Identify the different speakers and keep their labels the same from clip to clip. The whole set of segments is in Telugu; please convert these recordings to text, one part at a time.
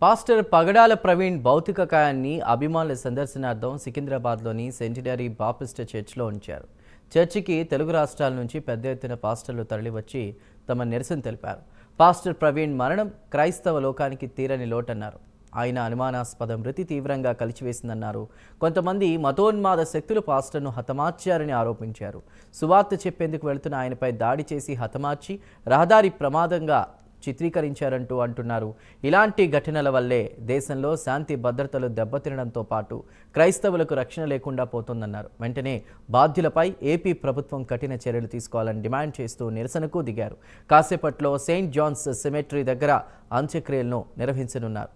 Speaker 1: పాస్టర్ పగడాల ప్రవీణ్ భౌతిక కాయాన్ని అభిమానుల సందర్శనార్థం సికింద్రాబాద్లోని సెంటినరీ బాప్టిస్ట్ చర్చ్లో ఉంచారు. చర్చికి తెలుగు రాష్ట్రాల నుంచి పెద్ద ఎత్తున పాస్టర్లు తరలివచ్చి తమ నిరసన తెలిపారు. పాస్టర్ ప్రవీణ్ మరణం క్రైస్తవ లోకానికి తీరని లోటన్నారు. ఆయన అనుమానాస్పద మృతి తీవ్రంగా కలిచివేసిందన్నారు. కొంతమంది మతోన్మాద శక్తులు పాస్టర్ను హతమార్చారని ఆరోపించారు. సువార్త చెప్పేందుకు వెళుతున్న ఆయనపై దాడి చేసి హతమార్చి రహదారి ప్రమాదంగా చిత్రీకరించారంటూ అంటున్నారు. ఇలాంటి ఘటనల వల్లే దేశంలో శాంతి భద్రతలు దెబ్బతినడంతో పాటు క్రైస్తవులకు రక్షణ లేకుండా పోతుందన్నారు. వెంటనే బాధ్యులపై ఏపీ ప్రభుత్వం కఠిన చర్యలు తీసుకోవాలని డిమాండ్ చేస్తూ నిరసనకు దిగారు. కాసేపట్లో సెయింట్ జాన్స్ సెమెట్రీ దగ్గర అంత్యక్రియలను నిర్వహించనున్నారు.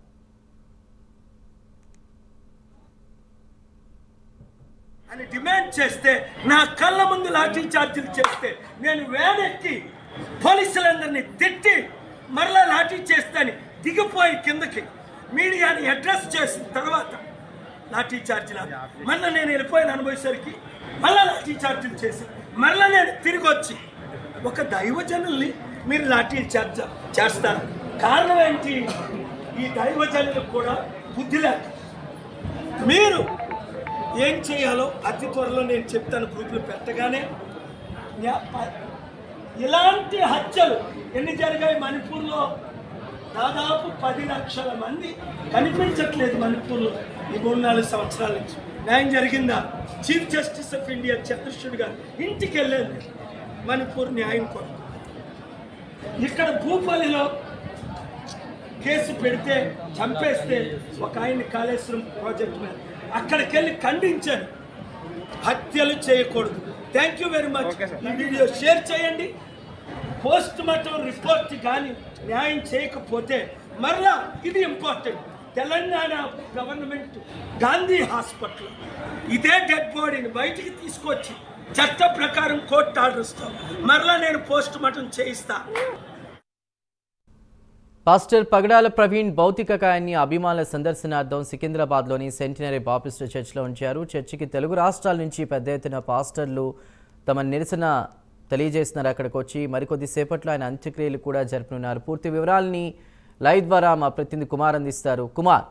Speaker 2: అని డిమాండ్ చేస్తే నా కళ్ళ ముందు లాఠీ చార్జీలు చేస్తే నేను వేనెక్కి పోలీసులందరినీ తిట్టి మరలా లాఠీ చేస్తాను దిగిపోయి కిందకి మీడియాని అడ్రస్ చేసిన తర్వాత లాఠీ ఛార్జీలు మళ్ళీ నేను వెళ్ళిపోయిన అనుభవేసరికి మళ్ళీ లాఠీ ఛార్జీలు చేసి మళ్ళీ నేను తిరిగి వచ్చి ఒక దైవజనుల్ని మీరు లాఠీ ఛార్జ్ చేస్తారు. కారణం ఏంటి? ఈ దైవజనులకు కూడా బుద్ధి లేక మీరు ఏం చేయాలో అతి త్వరలో నేను చెప్తాను. గ్రూపులు పెట్టగానే ఇలాంటి హత్యలు ఎన్ని జరిగాయి మణిపూర్లో? దాదాపు 10 లక్షల మంది కనిపించట్లేదు మణిపూర్లో ఈ 3-4 సంవత్సరాల నుంచి. న్యాయం జరిగిందా? Chief justice of India Chandrachud గారు ఇంటికి వెళ్ళేది మణిపూర్ న్యాయం కొరకు. ఇక్కడ భూపాలిలో కేసు పెడితే చంపేస్తే ఒక ఆయన్ని కాళేశ్వరం ప్రాజెక్ట్ మీద అక్కడికి వెళ్ళి ఖండించాను. హత్యలు చేయకూడదు. Thank you very much. ఈ వీడియో షేర్ చేయండి. పోస్ట్ మార్టం రిపోర్ట్ కానీ న్యాయం చేయకపోతే మరలా ఇది important. Telangana government Gandhi hospital ఇదే డెడ్ బాడీని బయటికి తీసుకొచ్చి చట్ట ప్రకారం కోర్టు ఆర్డర్ ఇస్తాం. మరలా నేను పోస్ట్ మార్టం చేయిస్తా.
Speaker 1: పాస్టర్ పగడాల ప్రవీణ్ భౌతిక కాయాన్ని అభిమానుల సందర్శనార్థం సికింద్రాబాద్లోని సెంటినరీ బాప్టిస్ట్ చర్చ్లో ఉంచారు. చర్చికి తెలుగు రాష్ట్రాల నుంచి పెద్ద ఎత్తున పాస్టర్లు తమ నిరసన తెలియజేస్తున్నారు. అక్కడికి వచ్చి మరికొద్ది సేపట్లో ఆయన అంత్యక్రియలు కూడా జరపనున్నారు. పూర్తి వివరాలని లైవ్ ద్వారా మా ప్రతినిధి కుమార్ అందిస్తారు. కుమార్.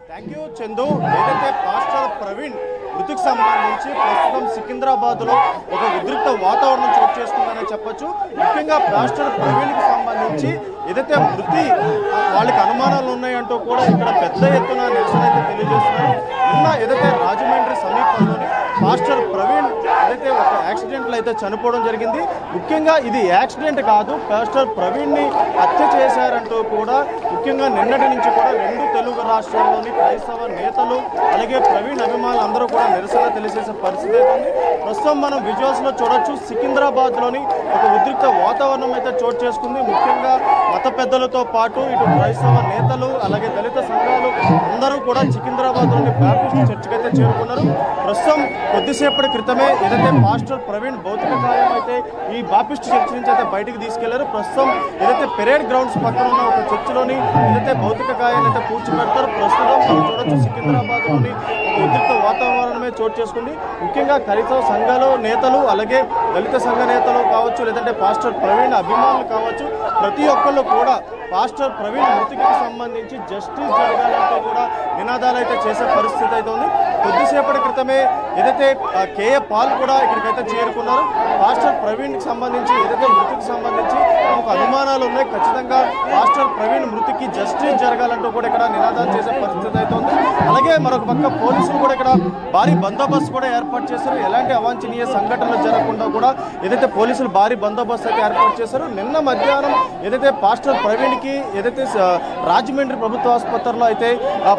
Speaker 3: Thank you Chandu. ఏదైతే పాస్టర్ ప్రవీణ్ మృతికి సంబంధించి ప్రస్తుతం సికింద్రాబాద్లో ఒక ఉద్రిక్త వాతావరణం చోటు చేసుకుందని చెప్పొచ్చు. ముఖ్యంగా పాస్టర్ ప్రవీణ్కి సంబంధించి ఏదైతే మృతి వాళ్ళకి అనుమానాలు ఉన్నాయంటూ కూడా ఇక్కడ పెద్ద ఎత్తున నిరసన అయితే తెలియజేస్తున్నారు. నిన్న ఏదైతే రాజమండ్రి సమీపంలోని పాస్టర్ ప్రవీణ్ ఏదైతే ఒక యాక్సిడెంట్లో అయితే చనిపోవడం జరిగింది. ముఖ్యంగా ఇది యాక్సిడెంట్ కాదు, పాస్టర్ ప్రవీణ్ని హత్య చేశారంటూ కూడా ముఖ్యంగా నిన్నటి నుంచి కూడా 2 తెలుగు రాష్ట్రాల్లోని క్రైస్తవ నేతలు అలాగే ప్రవీణ్ అభిమానులు అందరూ కూడా నిరసన తెలియజేసే పరిస్థితి ఉంది. ప్రస్తుతం మనం విజువల్స్లో చూడొచ్చు. సికింద్రాబాద్లోని ఒక ఉద్రిక్త వాతావరణం అయితే చోటు చేసుకుంది. ముఖ్యంగా మత పెద్దలతో పాటు ఇటు క్రైస్తవ నేతలు అలాగే దళిత సంఘాలు అందరూ కూడా సికింద్రాబాద్లోని బాప్టిస్ట్ చర్చికి అయితే చేరుకున్నారు. ప్రస్తుతం కొద్దిసేపటి క్రితమే ఏదైతే పాస్టర్ ప్రవీణ్ భౌతిక కాయం అయితే ఈ బాప్టిస్ట్ చర్చి నుంచి అయితే బయటికి తీసుకెళ్లారు. ప్రస్తుతం ఏదైతే పెరేడ్ గ్రౌండ్స్ పక్కన ఉన్న ఒక చర్చిలోని ఏదైతే భౌతిక కాయాన్ని అయితే పూడ్చిపెడతారు. ప్రస్తుతం మనం చూడొచ్చు సికింద్రాబాద్లోని ఒక ఉద్రిక్త వాతావరణమే చోటు చేసుకుంది. ముఖ్యంగా క్రైస్తవ సంఘాలు నేతలు అలాగే దళిత సంఘ నేతలు కావచ్చు, లేదంటే పాస్టర్ ప్రవీణ్ అభిమానులు కావచ్చు, ప్రతి ఒక్కళ్ళు కూడా పాస్టర్ ప్రవీణ్ మృతికి సంబంధించి జస్టిస్ జరగాలంటూ కూడా నినాదాలు అయితే చేసే పరిస్థితి అయితే ఉంది. కొద్దిసేపటి క్రితమే ఏదైతే కేఏ పాల్ కూడా ఇక్కడికైతే చేరుకున్నారు. పాస్టర్ ప్రవీణ్కి సంబంధించి ఏదైతే మృతికి సంబంధించి ఒక అనుమానాలు ఉన్నాయి, ఖచ్చితంగా పాస్టర్ ప్రవీణ్ మృతికి జస్టిస్ జరగాలంటూ కూడా ఇక్కడ నినాదాలు చేసే పరిస్థితి అయితే ఉంది. అలాగే మరొక పక్క పోలీసులు కూడా ఇక్కడ భారీ బందోబస్తు కూడా ఏర్పాటు చేశారు. ఎలాంటి అవాంఛనీయ సంఘటనలు జరగకుండా కూడా ఏదైతే పోలీసులు భారీ బందోబస్తు అయితే ఏర్పాటు చేశారు. నిన్న మధ్యాహ్నం ఏదైతే పాస్టర్ ప్రవీణ్కి ఏదైతే రాజమండ్రి ప్రభుత్వ ఆసుపత్రిలో అయితే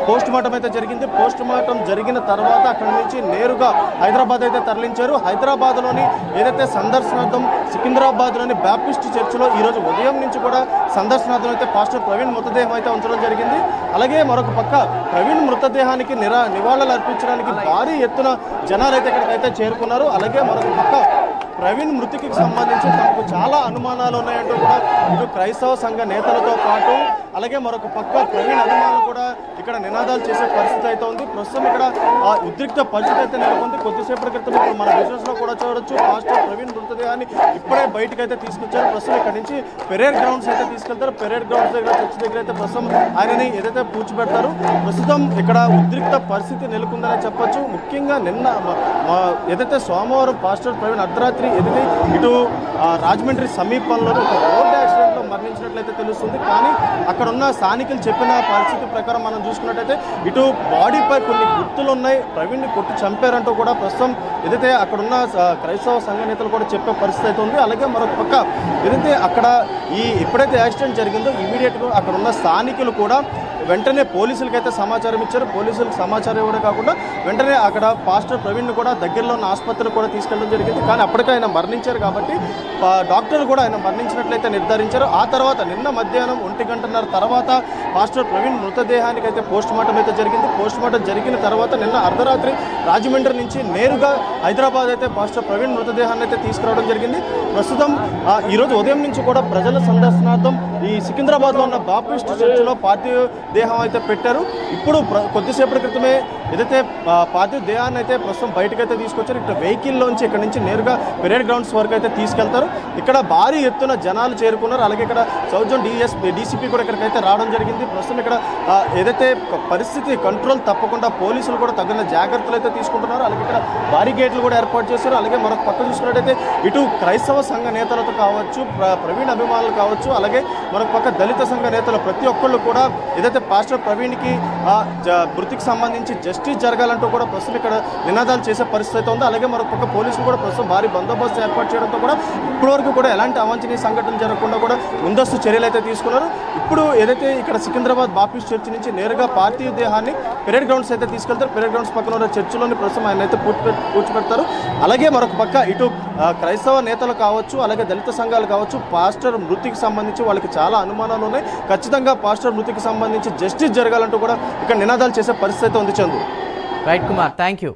Speaker 3: పోస్ట్ మార్టం అయితే జరిగింది. పోస్ట్ మార్టం జరిగిన తర్వాత అక్కడి నుంచి నేరుగా హైదరాబాద్ అయితే తరలించారు. హైదరాబాద్లోని ఏదైతే సందర్శనార్థం సికింద్రాబాద్లోని బాప్టిస్ట్ చర్చిలో ఈరోజు ఉదయం నుంచి కూడా సందర్శనార్థం అయితే పాస్టర్ ప్రవీణ్ మృతదేహం అయితే ఉంచడం జరిగింది. అలాగే మరొక పక్క ప్రవీణ్ మృతదేహానికి నివాళులు అర్పించడానికి భారీ ఎత్తున జనాలు అయితే ఇక్కడికైతే చేరుకున్నారు. అలాగే మరొక పక్క ప్రవీణ్ మృతికి సంబంధించి తమకు చాలా అనుమానాలు ఉన్నాయంటూ కూడా ఇటు క్రైస్తవ సంఘ నేతలతో పాటు అలాగే మరొక పక్క ప్రవీణ్ అభిమానులు కూడా ఇక్కడ నినాదాలు చేసే పరిస్థితి అయితే ఉంది. ప్రస్తుతం ఇక్కడ ఉద్రిక్త పరిస్థితి అయితే నెలకొంది. కొద్దిసేపటి క్రితం ఇప్పుడు మన విజువల్స్ లో కూడా చూడొచ్చు పాస్టర్ ప్రవీణ్ మృతదేహాన్ని ఇప్పుడే బయటకు అయితే తీసుకొచ్చారు. ప్రస్తుతం ఇక్కడ నుంచి పెరేడ్ గ్రౌండ్స్ అయితే తీసుకెళ్తారు. పెరేడ్ గ్రౌండ్స్ దగ్గర చర్చ్ దగ్గర అయితే ప్రస్తుతం ఆయనని ఏదైతే పూడ్చిపెడతారు. ప్రస్తుతం ఇక్కడ ఉద్రిక్త పరిస్థితి నెలకొందని చెప్పొచ్చు. ముఖ్యంగా నిన్న ఏదైతే సోమవారం పాస్టర్ ప్రవీణ్ అర్ధరాత్రి ఏదైతే ఇటు రాజమండ్రి సమీపంలో ఒక రోడ్ యాక్సిడెంట్ లో మరణించినట్లయితే తెలుస్తుంది. కానీ అక్కడ ఉన్న స్థానికులు చెప్పిన పరిస్థితి ప్రకారం మనం చూసుకున్నట్టయితే ఇటు బాడీపై కొన్ని గుర్తులు ఉన్నాయి, ప్రవీణ్ ని కొట్టి చంపారంటూ కూడా ప్రస్తుతం ఏదైతే అక్కడ ఉన్న క్రైస్తవ సంఘ నేతలు కూడా చెప్పే పరిస్థితి అయితే ఉంది. అలాగే మరొక పక్క ఏదైతే అక్కడ ఎప్పుడైతే యాక్సిడెంట్ జరిగిందో ఇమీడియట్ గా అక్కడ ఉన్న స్థానికులు కూడా వెంటనే పోలీసులకు అయితే సమాచారం ఇచ్చారు. పోలీసులకు సమాచారం ఇవ్వడం కాకుండా వెంటనే అక్కడ పాస్టర్ ప్రవీణ్ కూడా దగ్గరలో ఉన్న ఆసుపత్రికి కూడా తీసుకెళ్ళడం జరిగింది. కానీ అప్పటికే ఆయన మరణించారు కాబట్టి డాక్టర్లు కూడా ఆయన మరణించినట్లయితే నిర్ధారించారు. ఆ తర్వాత నిన్న మధ్యాహ్నం 1:30 తర్వాత పాస్టర్ ప్రవీణ్ మృతదేహానికి అయితే పోస్ట్ మార్టం అయితే జరిగింది. పోస్ట్ మార్టం జరిగిన తర్వాత నిన్న అర్ధరాత్రి రాజమండ్రి నుంచి నేరుగా హైదరాబాద్ అయితే పాస్టర్ ప్రవీణ్ మృతదేహాన్ని అయితే తీసుకురావడం జరిగింది. ప్రస్తుతం ఈరోజు ఉదయం నుంచి కూడా ప్రజల సందర్శనార్థం ఈ సికింద్రాబాద్లో ఉన్న బాప్టిస్ట్ చర్చిలో పార్థివ దేహం అయితే పెట్టారు. ఇప్పుడు కొద్దిసేపటి క్రితమే ఏదైతే పార్థివ దేహాన్ని అయితే ప్రస్తుతం బయటకు అయితే తీసుకొచ్చారు. ఇక్కడ వెహికల్లోంచి ఇక్కడ నుంచి నేరుగా పెరేడ్ గ్రౌండ్స్ వరకు అయితే తీసుకెళ్తారు. ఇక్కడ భారీ ఎత్తున జనాలు చేరుకున్నారు. అలాగే ఇక్కడ సౌత్ జోన్ డీసీపీ కూడా ఇక్కడికైతే రావడం జరిగింది. ప్రస్తుతం ఇక్కడ ఏదైతే పరిస్థితి కంట్రోల్ తప్పకుండా పోలీసులు కూడా తగిన జాగ్రత్తలు అయితే తీసుకుంటున్నారు. అలాగే ఇక్కడ భారీ గేట్లు కూడా ఏర్పాటు చేశారు. అలాగే మరొక పక్క చూసుకున్నట్టయితే ఇటు క్రైస్తవ సంఘ నేతలతో కావచ్చు, ప్రవీణ్ అభిమానులు కావచ్చు, అలాగే మరొక పక్క దళిత సంఘ నేతలు ప్రతి ఒక్కళ్ళు కూడా ఏదైతే పాస్టర్ ప్రవీణ్కి మృతికి సంబంధించి జస్టిస్ జరగాలంటూ కూడా ప్రస్తుతం ఇక్కడ నినాదాలు చేసే పరిస్థితి అయితే ఉంది. అలాగే మరొక పక్క పోలీసులు కూడా ప్రస్తుతం భారీ బందోబస్తు ఏర్పాటు చేయడంతో కూడా ఇప్పటివరకు కూడా ఎలాంటి అవాంఛనీయ సంఘటనలు జరగకుండా కూడా ముందస్తు చర్యలు అయితే తీసుకున్నారు. ఇప్పుడు ఏదైతే ఇక్కడ సికింద్రాబాద్ బాప్టిస్ట్ చర్చి నుంచి నేరుగా పార్థివ దేహాన్ని పెరేడ్ గ్రౌండ్స్ అయితే తీసుకెళ్తారు. పెరేడ్ గ్రౌండ్స్ పక్కన ఉన్న చర్చిలోని ప్రస్తుతం ఆయన అయితే పూడ్చిపెడతారు. అలాగే మరొక పక్క ఇటు క్రైస్తవ నేతలు కావచ్చు, అలాగే దళిత సంఘాలు కావచ్చు, పాస్టర్ మృతికి సంబంధించి వాళ్ళకి చాలా అనుమానాలు ఉన్నాయి. ఖచ్చితంగా పాస్టర్ మృతికి సంబంధించి జస్టిస్ జరగాలంటూ కూడా ఇక్కడ నినాదాలు చేసే పరిస్థితి ఉంది. Chandu.
Speaker 1: Right Kumar, thank you.